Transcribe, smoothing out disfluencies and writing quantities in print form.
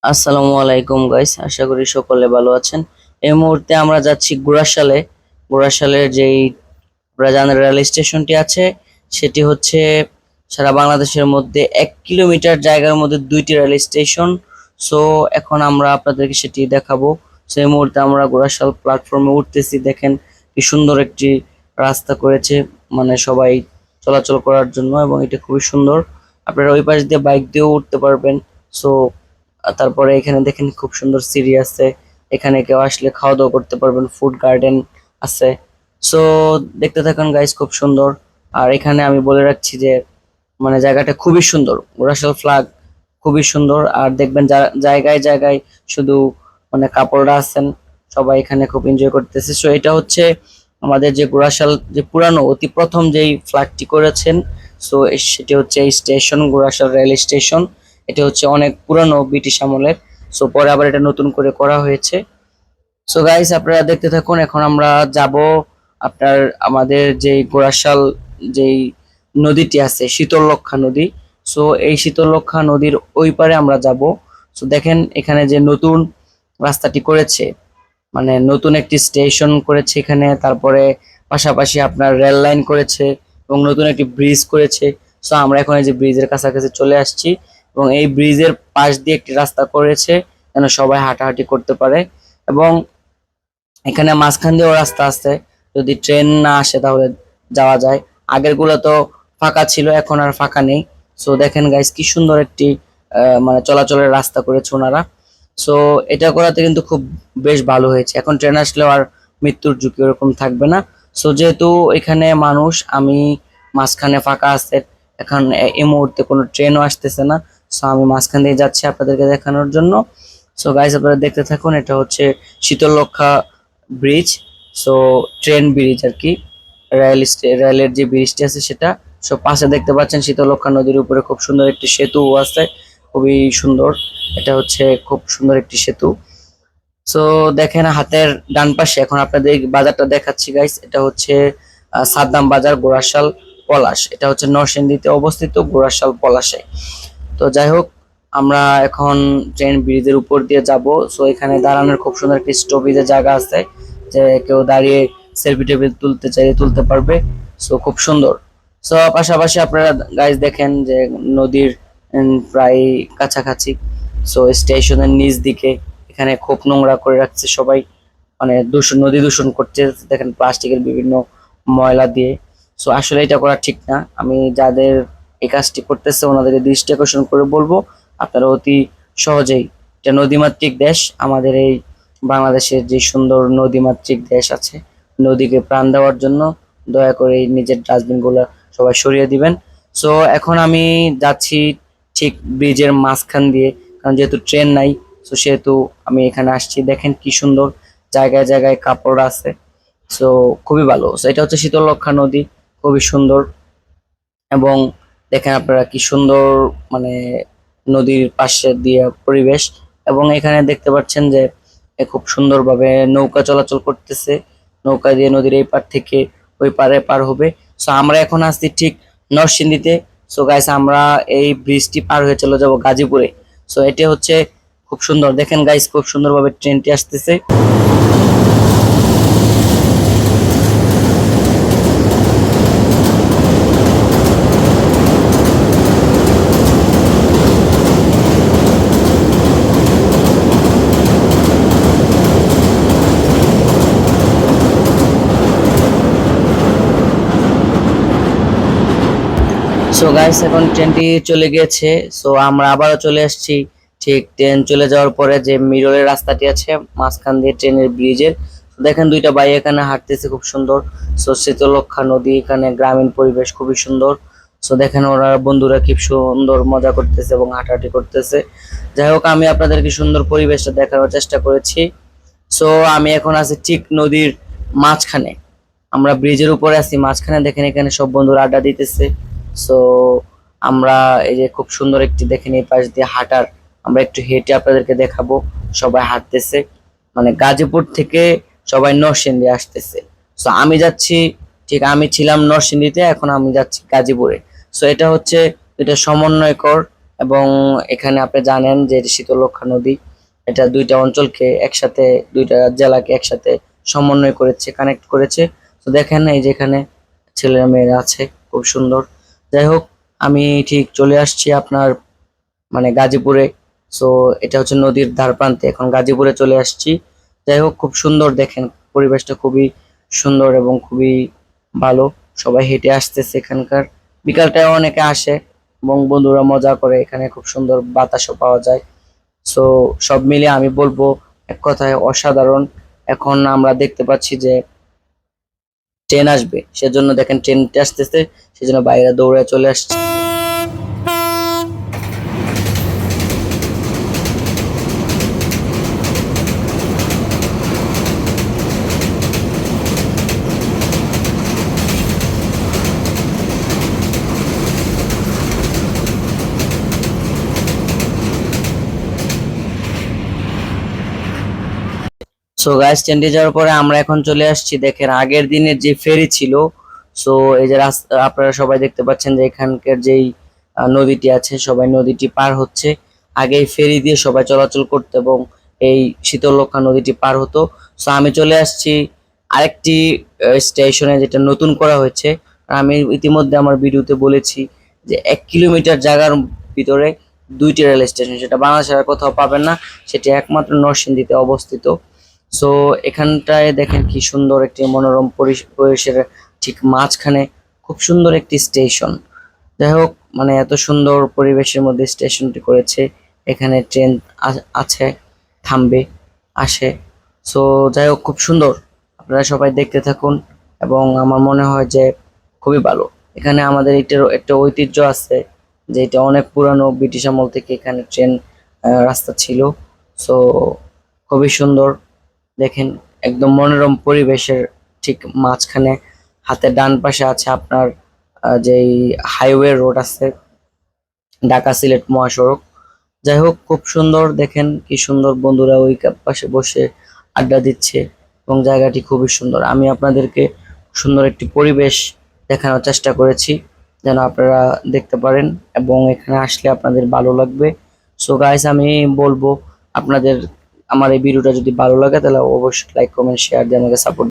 আসসালামু আলাইকুম গাইস, আশা করি সকলে ভালো আছেন। এই মুহূর্তে আমরা যাচ্ছি গুড়াশালে। গুড়াশালের যেই রাজানের রেল স্টেশনটি আছে, সেটি হচ্ছে সারা বাংলাদেশের মধ্যে 1 কিলোমিটার জায়গার মধ্যে দুইটি রেল স্টেশন। সো এখন আমরা আপনাদেরকে সেটি দেখাবো। সেই মুহূর্তে আমরা গুড়াশাল প্ল্যাটফর্মে উঠতেছি। দেখেন কি সুন্দর একটি রাস্তা করেছে, মানে সবাই চলাচল করার জন্য, এবং এটা খুবই সুন্দর। আপনারা ওই পাশ দিয়ে বাইক দিয়েও উঠতে পারবেন। সো তারপরে এখানে দেখেন খুব সুন্দর সিঁড়ি আছে। এখানে কেউ আসলে খাওয়া দাওয়া করতে পারবেন, ফুড গার্ডেন আছে। সো দেখতে থাকুন গাইস, খুব সুন্দর। আর এখানে আমি বলে রাখছি যে মানে জায়গাটা খুবই সুন্দর, গোরাশাল ফ্ল্যাগ খুবই সুন্দর। আর দেখবেন জায়গায় জায়গায় শুধু মানে কাপড়রা আছেন, সবাই এখানে খুব এনজয় করতেছে। সো এটা হচ্ছে আমাদের যে গোরাশাল যে পুরানো অতি প্রথম যেই ফ্ল্যাগটি করেছেন। সো সেটি হচ্ছে এই স্টেশন, গোরাশাল রেল স্টেশন। এটা হচ্ছে অনেক পুরানো, ব্রিটিশ আমলের। সো পরে আবার এটা নতুন করে করা হয়েছে। সো গাইস, আপনারা দেখতে থাকুন। এখন আমরা যাব আপনার আমাদের যে গোরাশাল যেই নদীটি আছে, শীতললক্ষা নদী। সো এই শীতললক্ষা নদীর ওই পারে আমরা যাব। সো দেখেন এখানে যে নতুন রাস্তাটি করেছে, মানে নতুন একটি স্টেশন করেছে এখানে, তারপরে পাশাপাশি আপনার রেল লাইন করেছে এবং নতুন একটি ব্রিজ করেছে। সো আমরা এখন এই যে ব্রিজের কাছাকাছি চলে আসছি, এবং এই ব্রিজের পাশ দিয়ে একটি রাস্তা করেছে যেন সবাই হাঁটাহাঁটি করতে পারে। এবং এখানে মাঝখান দিয়েও রাস্তা আছে, যদি ট্রেন না আসে তাহলে যাওয়া যায়। আগের গুলো তো ফাঁকা ছিল, এখন আর ফাঁকা নেই। সো দেখেন গাইস কি সুন্দর একটি মানে চলাচলের রাস্তা করেছে ওনারা। সো এটা করাতে কিন্তু খুব বেশ ভালো হয়েছে। এখন ট্রেন আসলেও আর মৃত্যুর ঝুঁকি ওরকম থাকবে না। সো যেহেতু এখানে মানুষ, আমি মাঝখানে ফাঁকা আছে, এখন এই মুহূর্তে কোনো ট্রেনও আসতেছে না। সো আমি মাঝখান দিয়ে যাচ্ছি আপনাদেরকে দেখানোর জন্য। সো গাইস, আপনারা দেখতে থাকুন। এটা হচ্ছে শীতললক্ষা ব্রিজ। সো ট্রেন ব্রিজ আর কি, রেলের যে ব্রিজটি আছে সেটা। সো পাশে দেখতে পাচ্ছেন শীতললক্ষা নদীর উপরে খুব সুন্দর একটি সেতু আছে, খুবই সুন্দর। এটা হচ্ছে খুব সুন্দর একটি সেতু। সো দেখেন হাতের ডান পাশে এখন আপনাদের বাজারটা দেখাচ্ছি গাইস। এটা হচ্ছে সাদ্দাম বাজার, গোরাশাল, পলাশ। এটা হচ্ছে নরসিংদীতে অবস্থিত, গোরাশাল পলাশে। তো যাই হোক, আমরা এখন ট্রেন ব্রিজের উপর দিয়ে যাব। সো এখানে দাঁড়ানোর খুব সুন্দর একটি স্টপেজের জায়গা আছে, যে কেউ দাঁড়িয়ে সেলফি টেবিল তুলতে চাইলে তুলতে পারবে। সো খুব সুন্দর। সো পাশাপাশি আপনারা গাইজ দেখেন যে নদীর প্রায় কাছাকাছি। সো স্টেশনের নিচ দিকে এখানে খুব নোংরা করে রাখছে সবাই, মানে দূষণ, নদী দূষণ করছে দেখেন প্লাস্টিকের বিভিন্ন ময়লা দিয়ে। সো আসলে এটা করা ঠিক না। আমি যাদের এই কাজটি করতেছে ওনাদেরকে দৃষ্টি আকর্ষণ করে বলবো, আপনারা অতি সহজেই, এটা নদীমাতৃক দেশ আমাদের এই বাংলাদেশের, যে সুন্দর নদীমাতৃক দেশ আছে, নদীকে প্রাণ দেওয়ার জন্য দয়া করে এই নিজের ডাস্টবিন গুলো সবাই সরিয়ে দিবেন। সো এখন আমি যাচ্ছি ঠিক ব্রিজের মাঝখান দিয়ে, কারণ যেহেতু ট্রেন নাই, সো সেহেতু আমি এখানে আসছি। দেখেন কি সুন্দর, জায়গায় জায়গায় কাপড় আছে। সো খুবই ভালো। সো এটা হচ্ছে শীতললক্ষা নদী, খুবই সুন্দর। এবং দেখেন আপনারা কি সুন্দর, মানে নদীর পাশে দিয়ে পরিবেশ। এবং এখানে দেখতে পাচ্ছেন যে খুব সুন্দরভাবে নৌকা চলাচল করতেছে, নৌকা দিয়ে নদীর এই পার থেকে ওই পারে পার হবে। সো আমরা এখন আসছি ঠিক নরসিংদীতে। সো গাইস, আমরা এই ব্রিজটি পার হয়ে চলে যাব গাজীপুরে। সো এটা হচ্ছে খুব সুন্দর, দেখেন গাইস খুব সুন্দরভাবে ট্রেনটি আসতেছে। সো গাইস, এখন ট্রেনটি চলে গিয়েছে। সো আমরা আবারও চলে আসছি ঠিক ট্রেন চলে যাওয়ার পরে যে মিররের রাস্তাটি আছে মাঝখান দিয়ে ট্রেনের ব্রিজের। দেখেন দুইটা ভাই এখানে হাঁটতেছে, খুব সুন্দর। সো শীতললক্ষা নদী, এখানে গ্রামীণ পরিবেশ খুবই সুন্দর। সো দেখেন ওরা বন্ধুরা কি সুন্দর মজা করতেছে এবং হাঁটাহাঁটি করতেছে। যাই হোক, আমি আপনাদেরকে সুন্দর পরিবেশটা দেখানোর চেষ্টা করেছি। সো আমি এখন আছি ঠিক নদীর মাঝখানে, আমরা ব্রিজের উপরে আছি মাঝখানে। দেখেন এখানে সব বন্ধুরা আড্ডা দিতেছে। সো আমরা এই যে খুব সুন্দর একটি, দেখেন এই পাশ দিয়ে হাঁটার, আমরা একটু হেঁটে আপনাদেরকে দেখাবো। সবাই হাঁটতেছে, মানে গাজীপুর থেকে সবাই নরসিংদী আসতেছে। সো আমি যাচ্ছি, ঠিক আমি ছিলাম নরসিংদীতে, এখন আমি যাচ্ছি গাজীপুরে। সো এটা হচ্ছে এটা সমন্বয়কর এবং এখানে আপনি জানেন যে শীতলক্ষ্যা নদী এটা দুইটা অঞ্চলকে একসাথে, দুইটা জেলাকে একসাথে সমন্বয় করেছে, কানেক্ট করেছে। তো দেখেন এই যে এখানে ছেলেরা মেয়েরা আছে, খুব সুন্দর। যাই হোক, আমি ঠিক চলে আসছি আপনার মানে গাজীপুরে। সো এটা হচ্ছে নদীর ধার প্রান্তে, এখন গাজীপুরে চলে আসছি। যাই হোক, খুব সুন্দর দেখেন, পরিবেশটা খুবই সুন্দর এবং খুবই ভালো। সবাই হেঁটে আসতেছে এখানকার, বিকালটায় অনেকে আসে এবং বন্ধুরা মজা করে, এখানে খুব সুন্দর বাতাসও পাওয়া যায়। সো সব মিলিয়ে আমি বলবো এক কথায় অসাধারণ। এখন আমরা দেখতে পাচ্ছি যে ট্রেন আসবে, সেজন্য দেখেন ট্রেনটা আসতেছে, সেজন্য বাইরে দৌড়ে চলে আসছে। সো গাইস, ট্রেনটি যাওয়ার পরে আমরা এখন চলে আসছি, দেখেন আগের দিনের যে ফেরি ছিল। সো এই যে রাস্তা আপনারা সবাই দেখতে পাচ্ছেন যে এখানকার যেই নদীটি আছে, সবাই নদীটি পার হচ্ছে। আগে এই ফেরি দিয়ে সবাই চলাচল করতো এবং এই শীতলক্ষ্যা নদীটি পার হতো। সো আমি চলে আসছি আরেকটি স্টেশনে, যেটা নতুন করা হয়েছে। আমি ইতিমধ্যে আমার ভিডিওতে বলেছি যে 1 কিলোমিটার জায়গার ভিতরে দুইটি রেল স্টেশন, সেটা বাংলাদেশের আর কোথাও পাবেন না, সেটি একমাত্র নরসিংদীতে অবস্থিত। সো এখানটায় দেখেন কি সুন্দর একটি মনোরম পরিবেশের ঠিক মাঝখানে খুব সুন্দর একটি স্টেশন। যাই হোক, মানে এত সুন্দর পরিবেশের মধ্যে স্টেশনটি করেছে, এখানে ট্রেন আছে, থামবে, আসে। সো যাই হোক, খুব সুন্দর, আপনারা সবাই দেখতে থাকুন এবং আমার মনে হয় যে খুবই ভালো। এখানে আমাদের এটারও একটা ঐতিহ্য আছে, যে এটা অনেক পুরানো, ব্রিটিশ আমল থেকে এখানে ট্রেন রাস্তা ছিল। সো খুবই সুন্দর দেখেন, একদম মনোরম পরিবেশের ঠিক মাঝখানে হাতের ডান পাশে আছে আপনার যেই হাইওয়ে রোড আছে, ঢাকা সিলেট মহাসড়ক। যাই হোক, খুব সুন্দর দেখেন কি সুন্দর, বন্ধুরা ওই পাশে বসে আড্ডা দিচ্ছে এবং জায়গাটি খুবই সুন্দর। আমি আপনাদেরকে সুন্দর একটি পরিবেশ দেখানোর চেষ্টা করেছি, যেন আপনারা দেখতে পারেন এবং এখানে আসলে আপনাদের ভালো লাগবে। সো গাইস, আমি বলবো আপনাদের আমার এই ভিডিওটা যদি ভালো লাগে তাহলে অবশ্যই লাইক কমেন্ট শেয়ার দিয়ে আমাকে সাপোর্ট